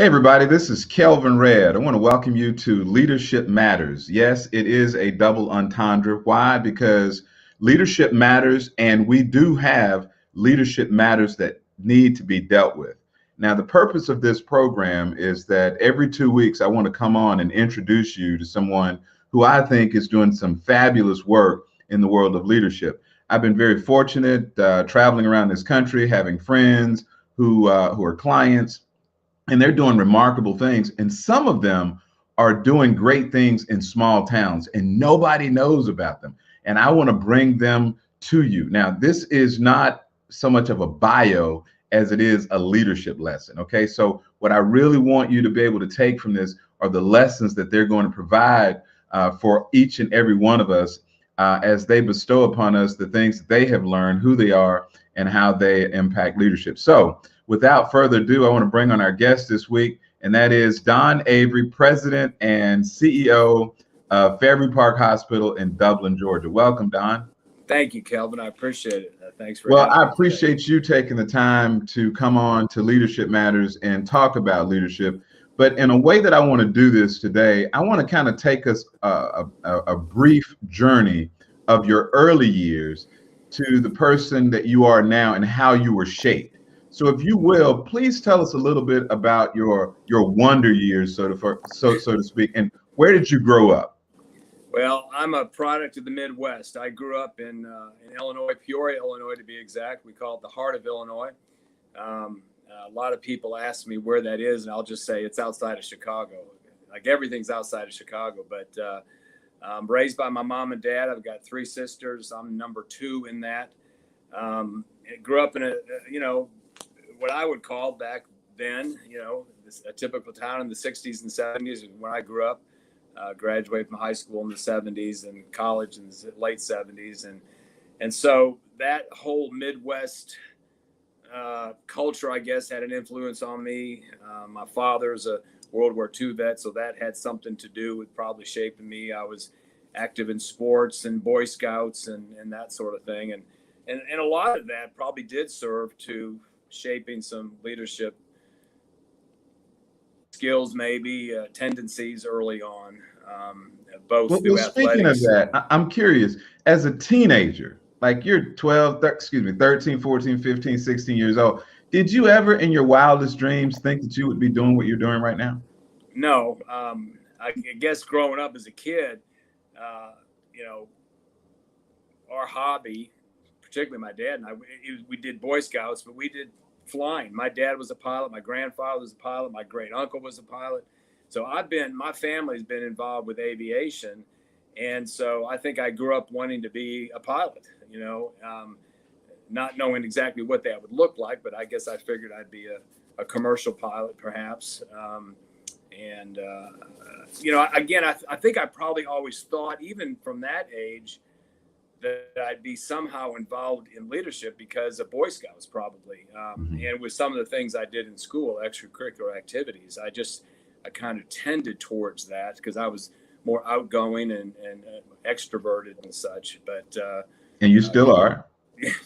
Hey, everybody, this is Kelvin Red. I want to welcome you to Leadership Matters. Yes, it is a double entendre. Why? Because leadership matters, and we do have leadership matters that need to be dealt with. Now, the purpose of this program is that every 2 weeks, I want to come on and introduce you to someone who I think is doing some fabulous work in the world of leadership. I've been very fortunate traveling around this country, having friends who are clients, and they're doing remarkable things. And some of them are doing great things in small towns and nobody knows about them. And I want to bring them to you. Now, this is not so much of a bio as it is a leadership lesson. Okay. So what I really want you to be able to take from this are the lessons that they're going to provide for each and every one of us as they bestow upon us the things that they have learned, who they are, and how they impact leadership. So without further ado, I want to bring on our guest this week, and that is Don Avery, President and CEO of Fairview Park Hospital in Dublin, Georgia. Welcome, Don. Thank you, Kelvin. I appreciate it. Thanks for Well, having I me appreciate today. you taking the time to come on to Leadership Matters and talk about leadership. But in a way that I want to do this today, I want to kind of take us a brief journey of your early years to the person that you are now and how you were shaped. So if you will, please tell us a little bit about your wonder years, so to speak, and where did you grow up? Well, I'm a product of the Midwest. I grew up in Illinois, Peoria, Illinois, to be exact. We call it the heart of Illinois. A lot of people ask me where that is, and I'll just say it's outside of Chicago. Like everything's outside of Chicago, but I'm raised by my mom and dad. I've got three sisters. I'm number two in that. Grew up in what I would call back then, a typical town in the 60s and 70s when I grew up. Graduated from high school in the 70s and college in the late 70s. And so that whole Midwest culture, I guess, had an influence on me. My father's a World War II vet, so that had something to do with probably shaping me. I was active in sports and Boy Scouts and that sort of thing. And a lot of that probably did serve to shaping some leadership skills, maybe tendencies early on, both Well, through speaking of athletics. that, I'm curious, as a teenager, like you're 13, 14, 15, 16 years old, did you ever in your wildest dreams think that you would be doing what you're doing right now? No, I guess growing up as a kid, uh, you know, our hobby, particularly my dad and I, we did Boy Scouts, but we did flying. My dad was a pilot. My grandfather was a pilot. My great uncle was a pilot. So my family's been involved with aviation. And so I think I grew up wanting to be a pilot, not knowing exactly what that would look like, but I guess I figured I'd be a commercial pilot perhaps. Again, I think I probably always thought, even from that age, that I'd be somehow involved in leadership because of Boy Scouts, probably. And with some of the things I did in school, extracurricular activities, I kind of tended towards that because I was more outgoing and extroverted and such. But And you still are.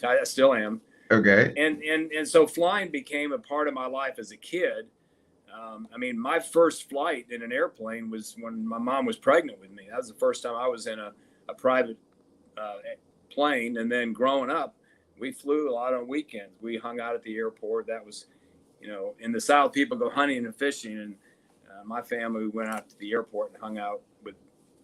I still am. Okay. And so flying became a part of my life as a kid. My first flight in an airplane was when my mom was pregnant with me. That was the first time I was in a private plane. And then growing up, we flew a lot on weekends. We hung out at the airport. That was, in the South, people go hunting and fishing. And my family went out to the airport and hung out with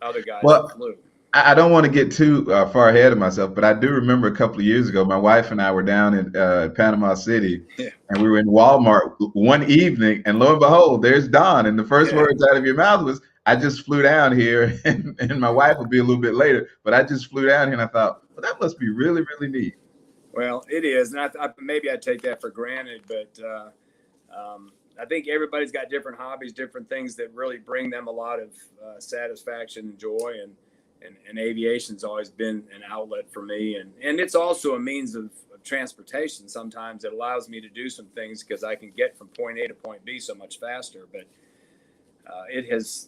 other guys that flew. I don't want to get too far ahead of myself, but I do remember a couple of years ago, my wife and I were down in Panama City, and we were in Walmart one evening, and lo and behold, there's Don. And the first words out of your mouth was, I just flew down here, and my wife will be a little bit later, but I just flew down here, and I thought, well, that must be really, really neat. Well, it is, and maybe I take that for granted, but I think everybody's got different hobbies, different things that really bring them a lot of satisfaction and joy, and aviation's always been an outlet for me, and it's also a means of transportation. Sometimes it allows me to do some things because I can get from point A to point B so much faster, but it has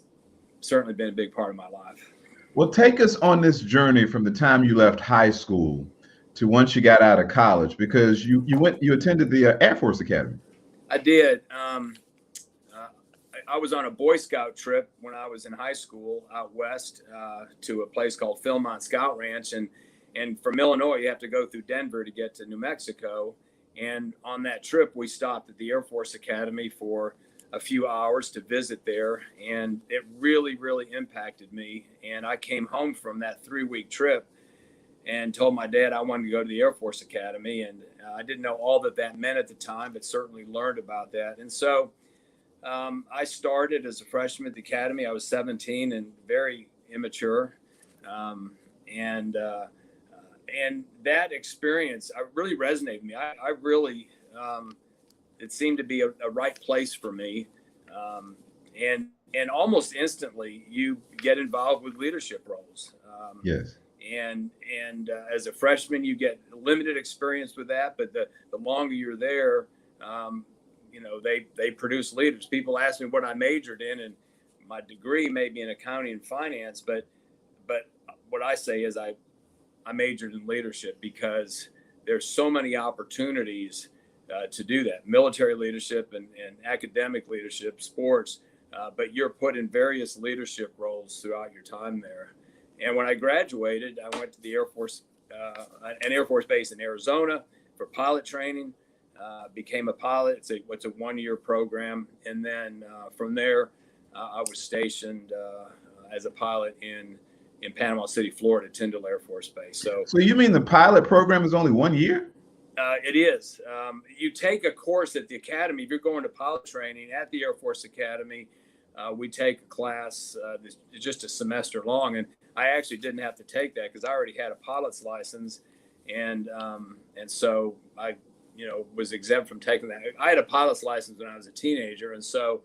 certainly been a big part of my life. Well, take us on this journey from the time you left high school to once you got out of college, because you attended the Air Force Academy. I did. I was on a Boy Scout trip when I was in high school out west to a place called Philmont Scout Ranch. And from Illinois, you have to go through Denver to get to New Mexico. And on that trip, we stopped at the Air Force Academy for a few hours to visit there. And it really, really impacted me. And I came home from that 3-week trip and told my dad I wanted to go to the Air Force Academy. And I didn't know all that meant at the time, but certainly learned about that. And so I started as a freshman at the academy. I was 17 and very immature. And that experience really resonated with me. I really, it seemed to be a right place for me. And almost instantly you get involved with leadership roles. Yes. And as a freshman, you get limited experience with that, but the longer you're there, they produce leaders. People ask me what I majored in, and my degree may be in accounting and finance, but what I say is I majored in leadership because there's so many opportunities to do that. Military leadership and academic leadership, sports, but you're put in various leadership roles throughout your time there. And when I graduated, I went to the Air Force, an Air Force base in Arizona for pilot training. Became a pilot. It's a 1-year program, and then from there, I was stationed as a pilot in Panama City, Florida, Tyndall Air Force Base. So you mean the pilot program is only 1 year? It is. You take a course at the academy. If you're going to pilot training at the Air Force Academy, we take a class just a semester long, and I actually didn't have to take that because I already had a pilot's license, and so I was exempt from taking that. I had a pilot's license when I was a teenager. And so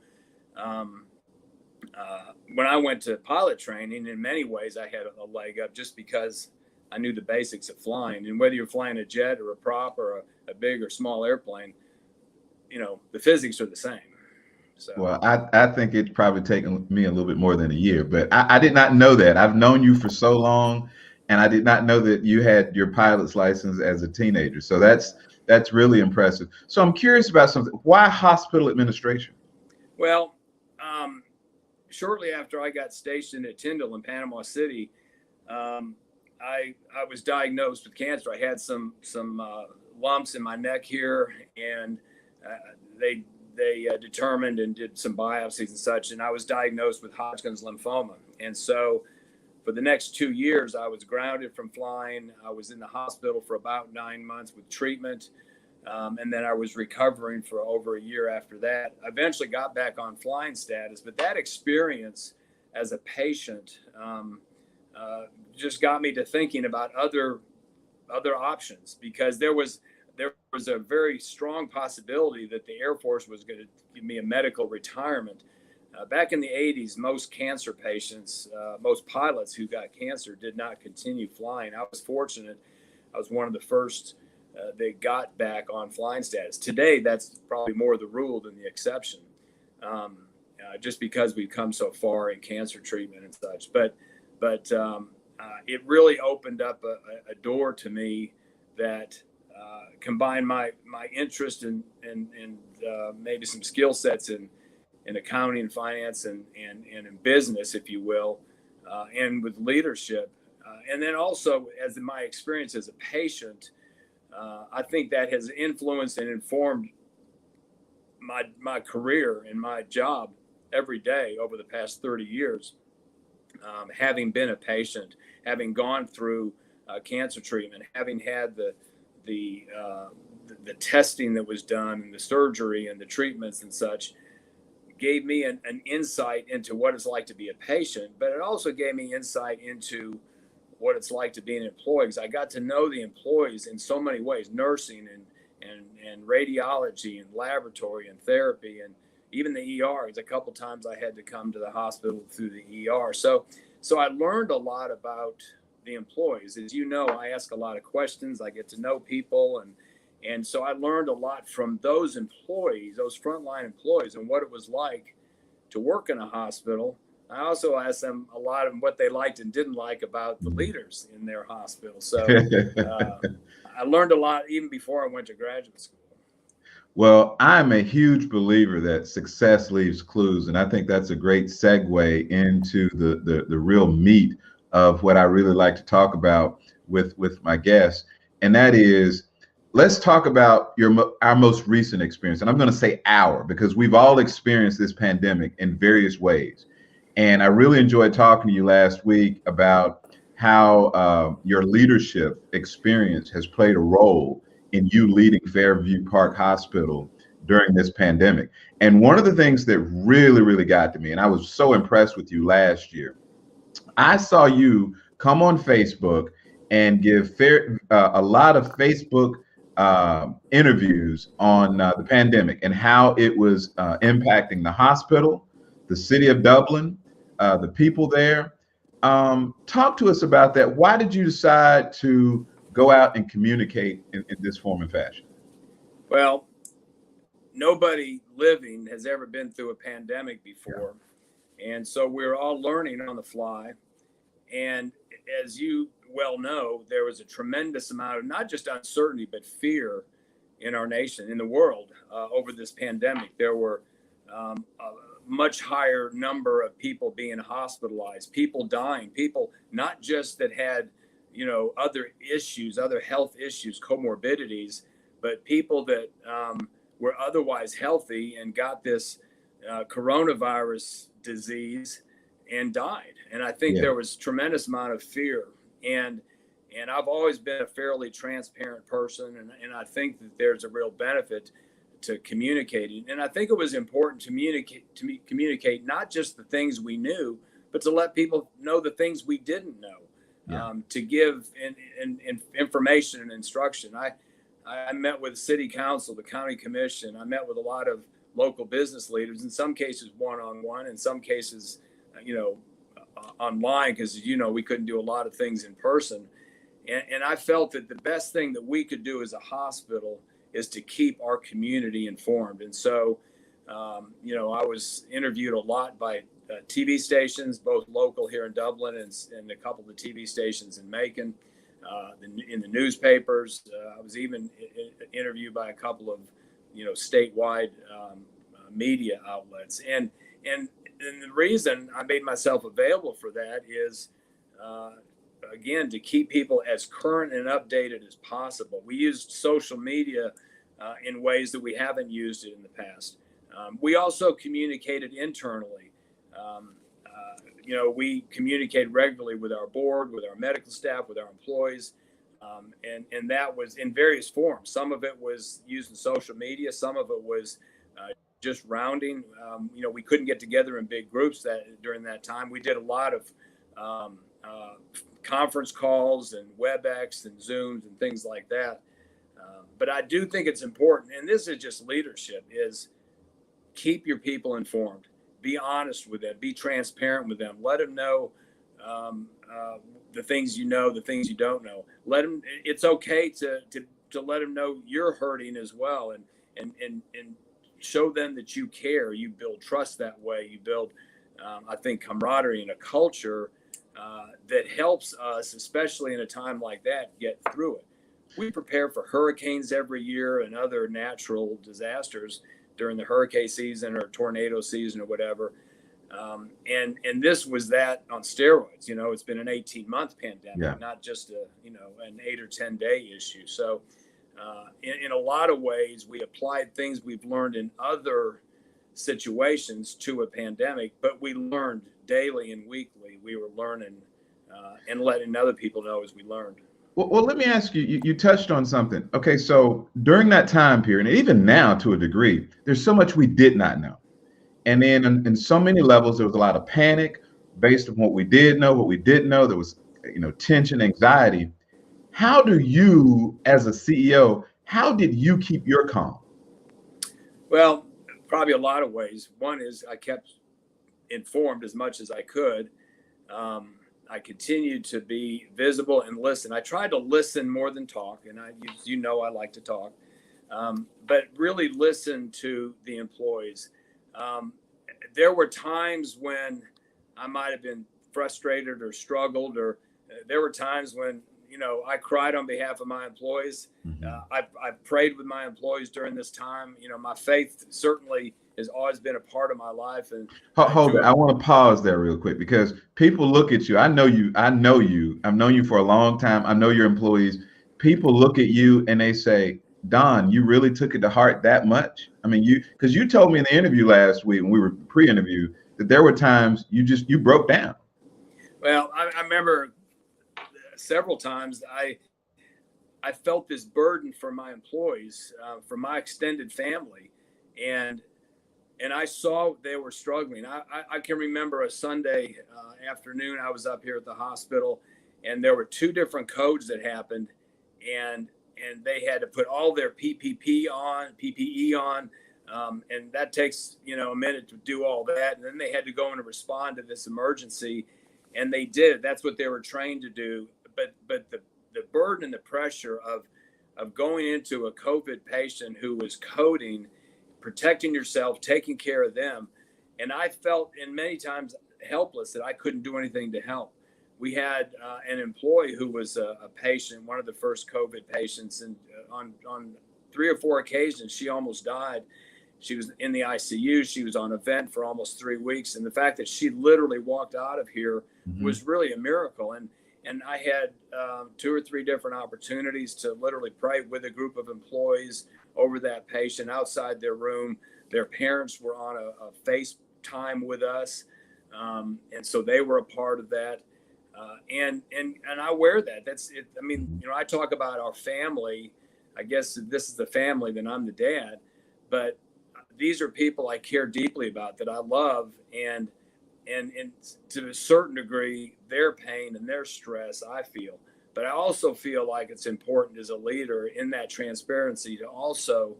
when I went to pilot training, in many ways, I had a leg up just because I knew the basics of flying. And whether you're flying a jet or a prop or a big or small airplane, the physics are the same. So. Well, I think it's probably taken me a little bit more than a year, but I did not know that. I've known you for so long, and I did not know that you had your pilot's license as a teenager. So that's really impressive. So I'm curious about something. Why hospital administration? Well, shortly after I got stationed at Tyndall in Panama City, I was diagnosed with cancer. I had some lumps in my neck here, and they determined and did some biopsies and such, and I was diagnosed with Hodgkin's lymphoma. And so for the next 2 years, I was grounded from flying. I was in the hospital for about 9 months with treatment. And then I was recovering for over a year after that. I eventually got back on flying status, but that experience as a patient just got me to thinking about other options, because there was a very strong possibility that the Air Force was going to give me a medical retirement. Back in the 80s, most cancer patients, most pilots who got cancer did not continue flying. I was fortunate. I was one of the first that got back on flying status. Today, that's probably more the rule than the exception, just because we've come so far in cancer treatment and such. But it really opened up a door to me that combined my interest and maybe some skill sets in accounting and finance and in business, if you will, and with leadership. And then also, as in my experience as a patient, I think that has influenced and informed my career and my job every day over the past 30 years. Having been a patient, having gone through cancer treatment, having had the testing that was done and the surgery and the treatments and such, gave me an insight into what it's like to be a patient, but it also gave me insight into what it's like to be an employee, because I got to know the employees in so many ways: nursing and radiology and laboratory and therapy, and even the ER. A couple times I had to come to the hospital through the ER. So I learned a lot about the employees. As you know, I ask a lot of questions. I get to know people, and so I learned a lot from those employees, those frontline employees, and what it was like to work in a hospital. I also asked them a lot of what they liked and didn't like about the leaders in their hospital. So I learned a lot even before I went to graduate school. Well, I'm a huge believer that success leaves clues, and I think that's a great segue into the real meat of what I really like to talk about with my guests, and that is, let's talk about our most recent experience, and I'm going to say our because we've all experienced this pandemic in various ways, and I really enjoyed talking to you last week about how your leadership experience has played a role in you leading Fairview Park Hospital during this pandemic. And one of the things that really, really got to me, and I was so impressed with you last year, I saw you come on Facebook and give a lot of Facebook interviews on the pandemic and how it was impacting the hospital, the city of Dublin, the people there. Talk to us about that. Why did you decide to go out and communicate in this form and fashion? Well, nobody living has ever been through a pandemic before. And so we're all learning on the fly. And as you well know, there was a tremendous amount of not just uncertainty, but fear in our nation, in the world, over this pandemic. There were a much higher number of people being hospitalized, people dying, people not just that had, other issues, other health issues, comorbidities, but people that were otherwise healthy and got this coronavirus disease and died. And I think Yeah. there was tremendous amount of fear. And I've always been a fairly transparent person, and I think that there's a real benefit to communicating. And I think it was important to communicate not just the things we knew, but to let people know the things we didn't know, Yeah. to give in information and instruction. I met with the city council, the county commission. I met with a lot of local business leaders, in some cases one-on-one, in some cases, online, because, we couldn't do a lot of things in person. And I felt that the best thing that we could do as a hospital is to keep our community informed. And so, I was interviewed a lot by TV stations, both local here in Dublin and a couple of the TV stations in Macon, in the newspapers. I was even interviewed by a couple of, statewide media outlets. And the reason I made myself available for that is, again, to keep people as current and updated as possible. We used social media in ways that we haven't used it in the past. We also communicated internally. We communicate regularly with our board, with our medical staff, with our employees, and that was in various forms. Some of it was using social media. Some of it was just rounding. We couldn't get together in big groups during that time. We did a lot of conference calls and WebEx and Zooms and things like that. But I do think it's important, and this is just leadership, is keep your people informed. Be honest with them. Be transparent with them. Let them know the things you know, the things you don't know. Let them. It's okay to let them know you're hurting as well, and show them that you care. You build trust that way. You build, I think, camaraderie and a culture that helps us, especially in a time like that, get through it. We prepare for hurricanes every year and other natural disasters during the hurricane season or tornado season or whatever. And this was that on steroids. It's been an 18-month pandemic, not just an 8 or 10 day issue. So in a lot of ways, we applied things we've learned in other situations to a pandemic, but we learned daily and weekly. We were learning and letting other people know as we learned. Well, let me ask you, you touched on something. Okay, so during that time period, and even now to a degree, there's so much we did not know. And then in so many levels, there was a lot of panic based on what we did know, what we didn't know. There was, tension, anxiety. How do you, as a CEO, how did you keep your calm? Well, probably a lot of ways. One is I kept informed as much as I could. I continued to be visible and listen. I tried to listen more than talk, and I like to talk, but really listen to the employees. There were times when I might have been frustrated or struggled, or there were times when I cried on behalf of my employees. I prayed with my employees during this time. My faith certainly has always been a part of my life. And Hold it. I want to pause there real quick because people look at you. I know you. I know you. I've known you for a long time. I know your employees. People look at you and they say, Don, you really took it to heart that much? I mean, because you told me in the interview last week when we were pre-interview that there were times you broke down. Well, I remember several times I felt this burden for my employees, for my extended family, and I saw they were struggling. I can remember a Sunday afternoon. I was up here at the hospital, and there were two different codes that happened, and they had to put all their PPE on, and that takes a minute to do all that, and then they had to go in and respond to this emergency, and they did. That's what they were trained to do. But the burden and the pressure of going into a COVID patient who was coding, protecting yourself, taking care of them, and I felt in many times helpless that I couldn't do anything to help. We had an employee who was a patient, one of the first COVID patients, and on 3 or 4 occasions, she almost died. She was in the ICU. She was on a vent for almost 3 weeks. And the fact that she literally walked out of here was really a miracle. And I had 2 or 3 different opportunities to literally pray with a group of employees over that patient outside their room. Their parents were on a FaceTime with us. And so they were a part of that. And I wear that. That's it. I mean, I talk about our family. I guess if this is the family, then I'm the dad. But these are people I care deeply about, that I love, and to a certain degree, their pain and their stress I feel. But I also feel like it's important as a leader in that transparency to also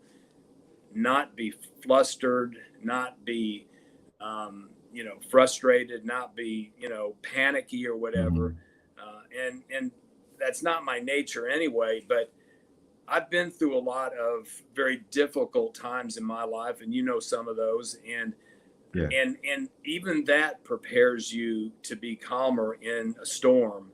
not be flustered, not be frustrated, not be panicky or whatever. And that's not my nature anyway. But I've been through a lot of very difficult times in my life, and some of those, and even that prepares you to be calmer in a storm.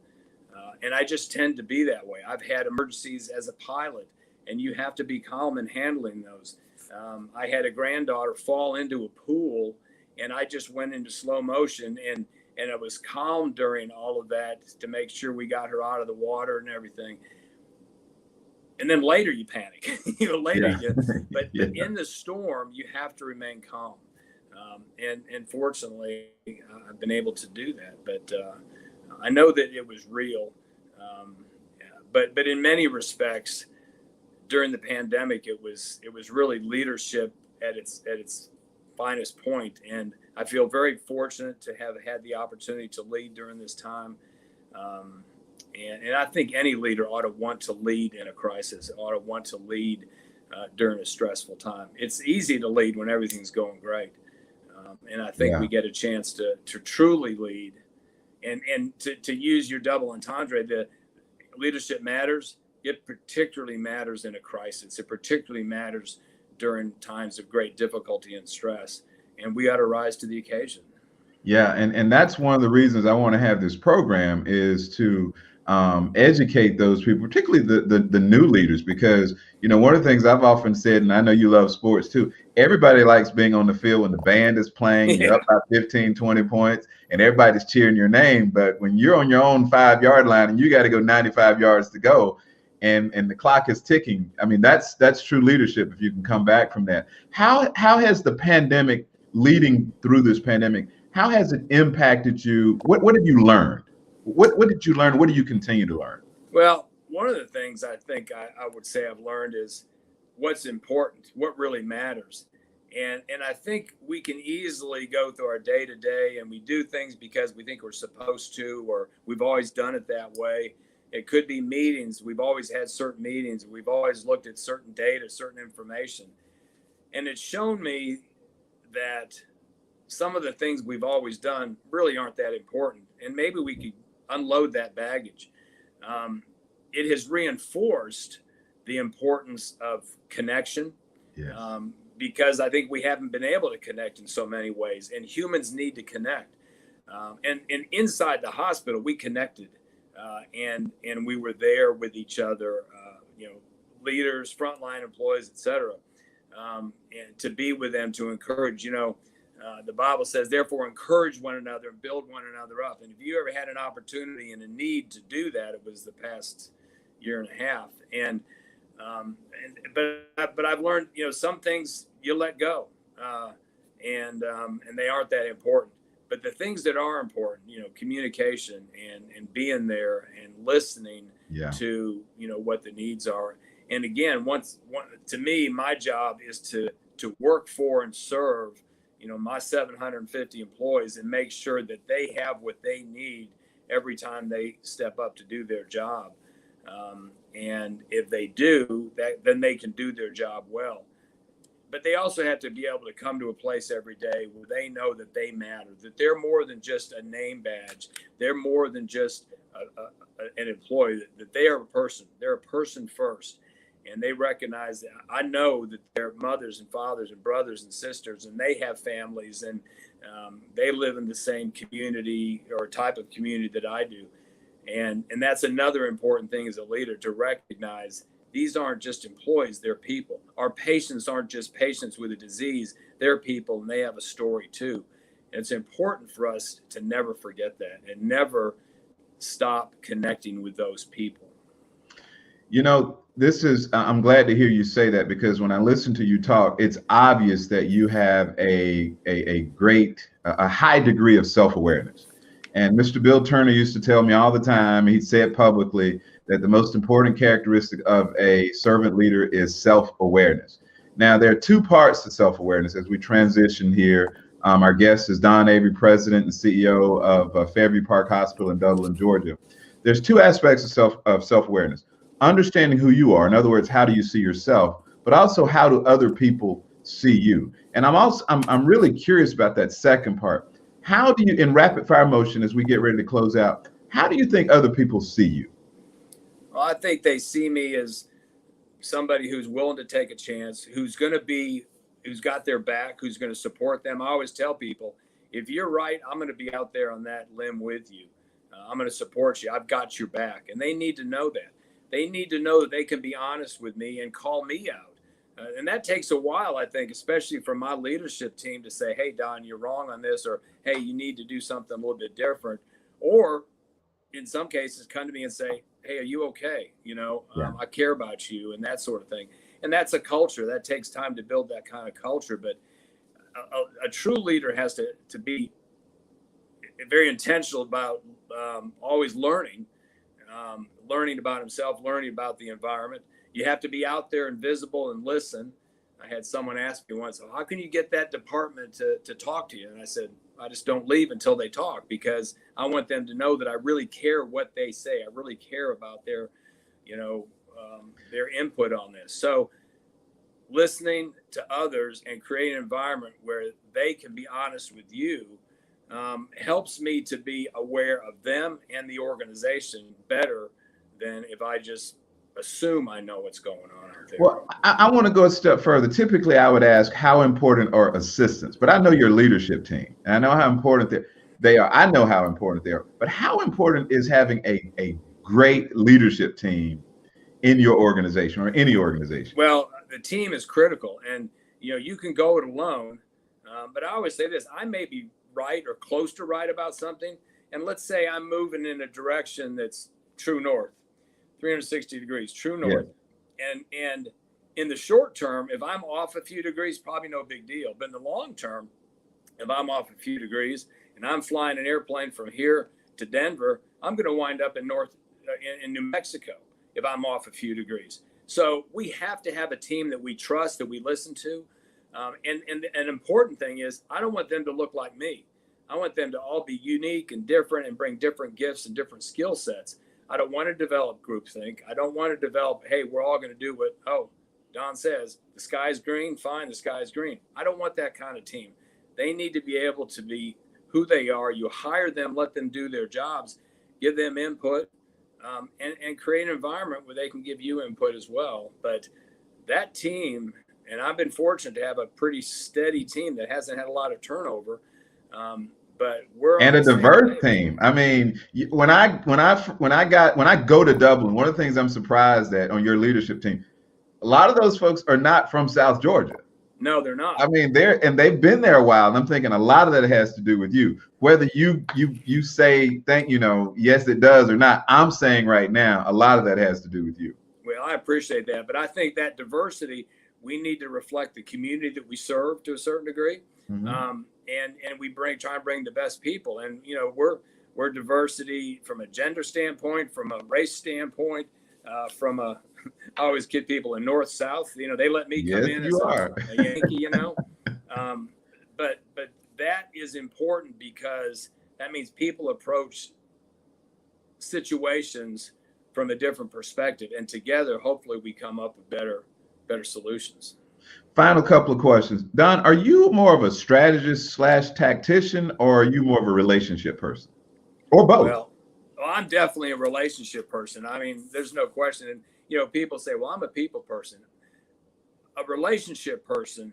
And I just tend to be that way. I've had emergencies as a pilot, and you have to be calm in handling those. I had a granddaughter fall into a pool, and I just went into slow motion, and I was calm during all of that to make sure we got her out of the water and everything. And then later you panic, but in the storm, you have to remain calm. And fortunately, I've been able to do that. But I know that it was real. But in many respects, during the pandemic, it was really leadership at its finest point. And I feel very fortunate to have had the opportunity to lead during this time. And I think any leader ought to want to lead in a crisis, ought to want to lead during a stressful time. It's easy to lead when everything's going great. And I think we get a chance to truly lead. And to use your double entendre, the leadership matters. It particularly matters in a crisis. It particularly matters during times of great difficulty and stress. And we ought to rise to the occasion. Yeah, and that's one of the reasons I want to have this program, is to educate those people, particularly the new leaders, because one of the things I've often said, and I know you love sports too, everybody likes being on the field when the band is playing, you're up by 15, 20 points, and everybody's cheering your name. But when you're on your own 5-yard line and you got to go 95 yards to go, and the clock is ticking, I mean, that's true leadership if you can come back from that. How has the pandemic, leading through this pandemic, how has it impacted you? What have you learned? What did you learn? What do you continue to learn? Well, one of the things I think I would say I've learned is what's important, what really matters. And I think we can easily go through our day to day and we do things because we think we're supposed to, or we've always done it that way. It could be meetings. We've always had certain meetings. We've always looked at certain data, certain information. And it's shown me that some of the things we've always done really aren't that important. And maybe we could unload that baggage. It has reinforced the importance of connection, because I think we haven't been able to connect in so many ways, and humans need to connect. And inside the hospital, we connected. and we were there with each other, leaders, frontline employees, etc. And to be with them, to encourage. The Bible says, therefore, encourage one another and build one another up. And if you ever had an opportunity and a need to do that, it was the past year and a half. But I've learned, some things you let go, and they aren't that important. But the things that are important, communication and being there and listening to, what the needs are. And again, to me, my job is to work for and serve, my 750 employees and make sure that they have what they need every time they step up to do their job. And if they do that, then they can do their job well. But they also have to be able to come to a place every day where they know that they matter, that they're more than just a name badge. They're more than just an employee, that they are a person. They're a person first. And they recognize that I know that they're mothers and fathers and brothers and sisters, and they have families, and they live in the same community or type of community that I do. And that's another important thing as a leader, to recognize these aren't just employees, they're people. Our patients aren't just patients with a disease, they're people, and they have a story too. And it's important for us to never forget that and never stop connecting with those people. I'm glad to hear you say that, because when I listen to you talk, it's obvious that you have a high degree of self-awareness. And Mr. Bill Turner used to tell me all the time, he'd say it publicly, that the most important characteristic of a servant leader is self-awareness. Now, there are two parts to self-awareness as we transition here. Our guest is Don Avery, President and CEO of Fairview Park Hospital in Dublin, Georgia. There's two aspects of self-awareness. Understanding who you are, in other words, how do you see yourself, but also how do other people see you? And I'm really curious about that second part. How do you, in rapid fire motion, as we get ready to close out, how do you think other people see you? Well, I think they see me as somebody who's willing to take a chance, who's got their back, who's going to support them. I always tell people, if you're right, I'm going to be out there on that limb with you. I'm going to support you. I've got your back. And they need to know that. They need to know that they can be honest with me and call me out. And that takes a while, I think, especially from my leadership team, to say, hey, Don, you're wrong on this, or hey, you need to do something a little bit different. Or in some cases, come to me and say, hey, are you okay? I care about you, and that sort of thing. And that's a culture. That takes time to build that kind of culture. But a true leader has to be very intentional about always learning about himself, learning about the environment. You have to be out there and visible and listen. I had someone ask me once, how can you get that department to talk to you? And I said, I just don't leave until they talk, because I want them to know that I really care what they say. I really care about their input on this. So listening to others and creating an environment where they can be honest with you helps me to be aware of them and the organization better than if I just assume I know what's going on out there. Well, I want to go a step further. Typically, I would ask, how important are assistants? But I know your leadership team, and I know how important they are. I know how important they are. But how important is having a great leadership team in your organization or any organization? Well, the team is critical, and you can go it alone. But I always say this: I may be right or close to right about something, and let's say I'm moving in a direction that's true north, 360 degrees, true north. Yeah. And in the short term, if I'm off a few degrees, probably no big deal. But in the long term, if I'm off a few degrees and I'm flying an airplane from here to Denver, I'm going to wind up in New Mexico if I'm off a few degrees. So we have to have a team that we trust, that we listen to. And an important thing is, I don't want them to look like me. I want them to all be unique and different and bring different gifts and different skill sets. I don't want to develop groupthink. I don't want to develop, hey, we're all going to do what, Don says, the sky's green, fine, the sky's green. I don't want that kind of team. They need to be able to be who they are. You hire them, let them do their jobs, give them input, and create an environment where they can give you input as well. But that team, and I've been fortunate to have a pretty steady team that hasn't had a lot of turnover, but we're And on a the same diverse page. team. I mean, when I go to Dublin, one of the things I'm surprised at on your leadership team, a lot of those folks are not from South Georgia. No, they're not. I mean, they've been there a while, and I'm thinking a lot of that has to do with you. Whether you say yes it does or not, I'm saying right now a lot of that has to do with you. Well, I appreciate that, but I think that diversity, we need to reflect the community that we serve to a certain degree, and we try and bring the best people. And we're diversity from a gender standpoint, from a race standpoint, from a I always kid people in North South. They let me come in as a Yankee. But that is important because that means people approach situations from a different perspective, and together, hopefully, we come up with better solutions. Final couple of questions, Don. Are you more of a strategist / tactician, or are you more of a relationship person, or both? Well, I'm definitely a relationship person. I mean, there's no question. And people say, "Well, I'm a people person." A relationship person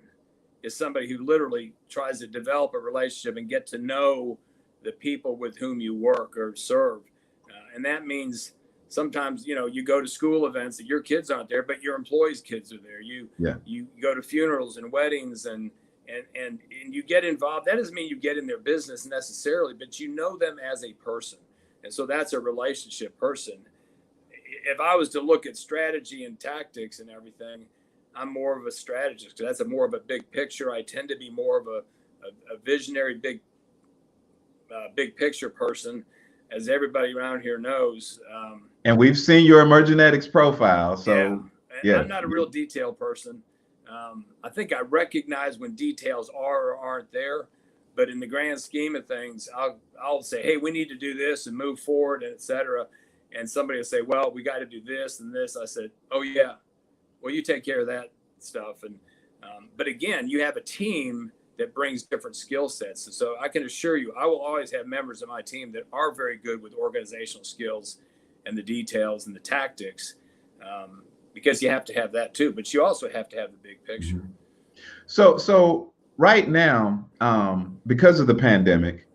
is somebody who literally tries to develop a relationship and get to know the people with whom you work or serve, and that means sometimes you go to school events that your kids aren't there, but your employees' kids are there. You go to funerals and weddings and you get involved. That doesn't mean you get in their business necessarily, but you know them as a person, and so that's a relationship person. If I was to look at strategy and tactics and everything, I'm more of a strategist. That's more of a big picture. I tend to be more of a visionary, big picture person, as everybody around here knows. And we've seen your emergenetics profile. So yeah. I'm not a real detail person. I think I recognize when details are or aren't there, but in the grand scheme of things, I'll say, hey, we need to do this and move forward, and et cetera. And somebody will say, well, we got to do this and this. I said, oh yeah, well, you take care of that stuff. And but again, you have a team that brings different skill sets. And so I can assure you, I will always have members of my team that are very good with organizational skills and the details and the tactics, because you have to have that too. But you also have to have the big picture. So right now, because of the pandemic,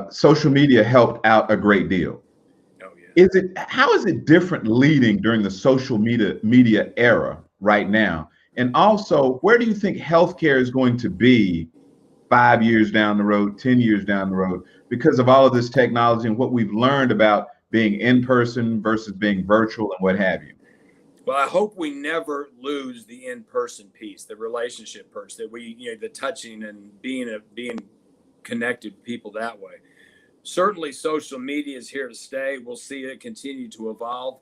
social media helped out a great deal. Oh yeah. How is it different leading during the social media era right now? And also, where do you think healthcare is going to be 5 years down the road, 10 years down the road, because of all of this technology and what we've learned about being in person versus being virtual and what have you? Well, I hope we never lose the in-person piece, the relationship piece, that the touching and being connected to people that way. Certainly, social media is here to stay. We'll see it continue to evolve.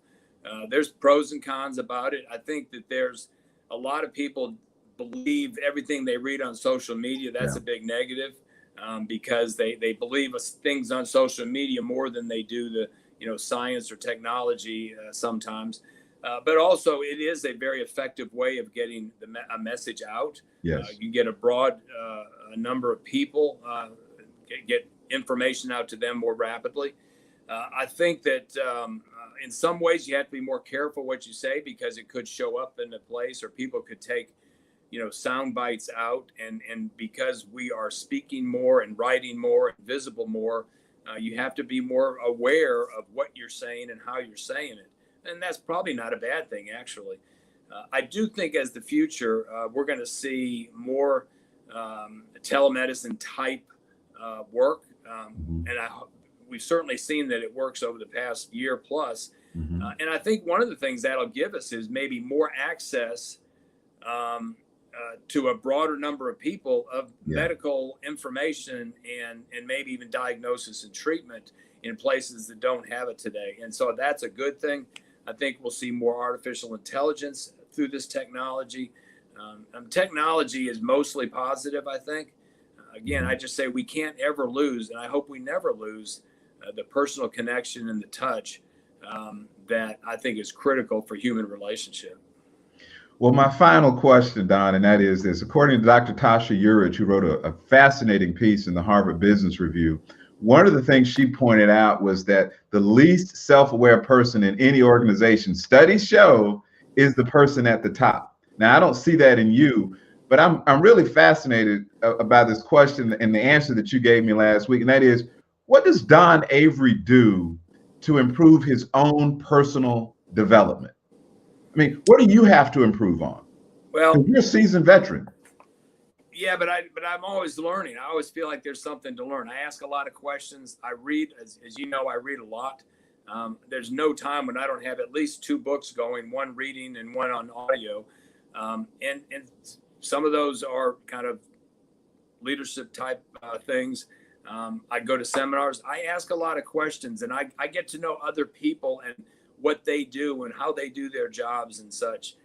There's pros and cons about it. I think that there's a lot of people believe everything they read on social media. That's a big negative, because they believe things on social media more than they do the science or technology sometimes. But also, it is a very effective way of getting a message out. Yes. You get a broad number of people, get information out to them more rapidly. I think that in some ways you have to be more careful what you say, because it could show up in a place, or people could take sound bites out, and because we are speaking more and writing more and visible more, you have to be more aware of what you're saying and how you're saying it. And that's probably not a bad thing, actually. I do think as the future, we're going to see more telemedicine type work. And we've certainly seen that it works over the past year plus. And I think one of the things that'll give us is maybe more access to a broader number of people of medical information and maybe even diagnosis and treatment in places that don't have it today. And so that's a good thing. I think we'll see more artificial intelligence through this technology. Technology is mostly positive, I think. Again, I just say we can't ever lose, and I hope we never lose, the personal connection and the touch that I think is critical for human relationship. Well, my final question, Don, and that is this. According to Dr. Tasha Eurich, who wrote a fascinating piece in the Harvard Business Review, one of the things she pointed out was that the least self-aware person in any organization, studies show, is the person at the top. Now, I don't see that in you, But I'm really fascinated about this question and the answer that you gave me last week, and that is, what does Don Avery do to improve his own personal development? I mean, what do you have to improve on? Well, Because you're a seasoned veteran. yeah, but I'm always learning. I always feel like there's something to learn. I ask a lot of questions. I read, as you know, I read a lot. There's no time when I don't have at least 2 books going, one reading and one on audio. And some of those are kind of leadership type things. I go to seminars. I ask a lot of questions, and I get to know other people and what they do and how they do their jobs and such.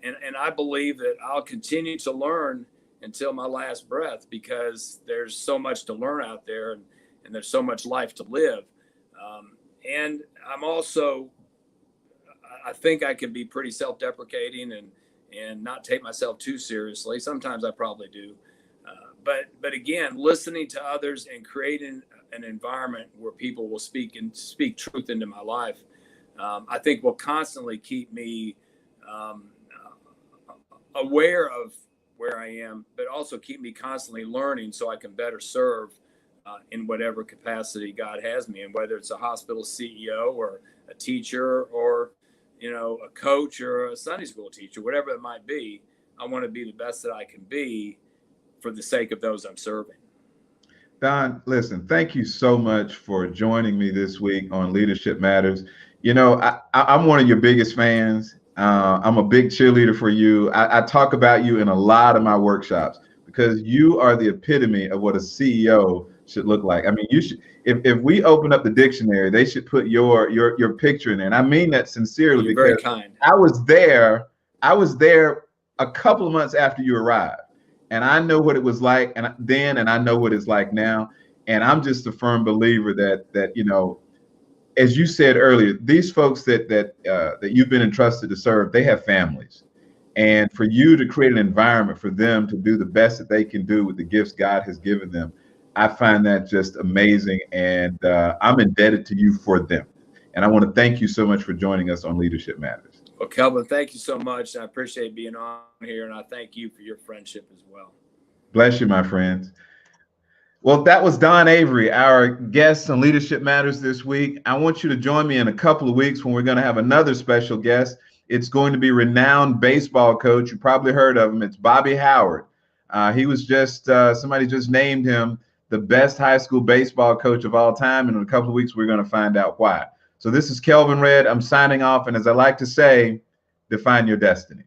And I believe that I'll continue to learn until my last breath, because there's so much to learn out there, and there's so much life to live. And I'm also, I think I can be pretty self-deprecating and not take myself too seriously. Sometimes I probably do. But again, listening to others and creating an environment where people will speak truth into my life, I think will constantly keep me aware of where I am, but also keep me constantly learning so I can better serve in whatever capacity God has me in, whether it's a hospital CEO or a teacher or, a coach or a Sunday school teacher, whatever it might be. I want to be the best that I can be for the sake of those I'm serving. Don, listen, thank you so much for joining me this week on Leadership Matters. I'm one of your biggest fans. I'm a big cheerleader for you. I talk about you in a lot of my workshops because you are the epitome of what a CEO should look like. I mean, you should, if we open up the dictionary, they should put your picture in there. And I mean that sincerely. You're because very kind. I was there a couple of months after you arrived. And I know what it was like and I know what it's like now. And I'm just a firm believer that as you said earlier, these folks that you've been entrusted to serve, they have families. And for you to create an environment for them to do the best that they can do with the gifts God has given them, I find that just amazing. And I'm indebted to you for them. And I want to thank you so much for joining us on Leadership Matters. Well, Kelvin, thank you so much. I appreciate being on here, and I thank you for your friendship as well. Bless you, my friends. Well, that was Don Avery, our guest on Leadership Matters this week. I want you to join me in a couple of weeks when we're going to have another special guest. It's going to be renowned baseball coach. You probably heard of him. It's Bobby Howard. He was somebody just named him the best high school baseball coach of all time. And in a couple of weeks, we're going to find out why. So this is Kelvin Redd. I'm signing off. And as I like to say, define your destiny.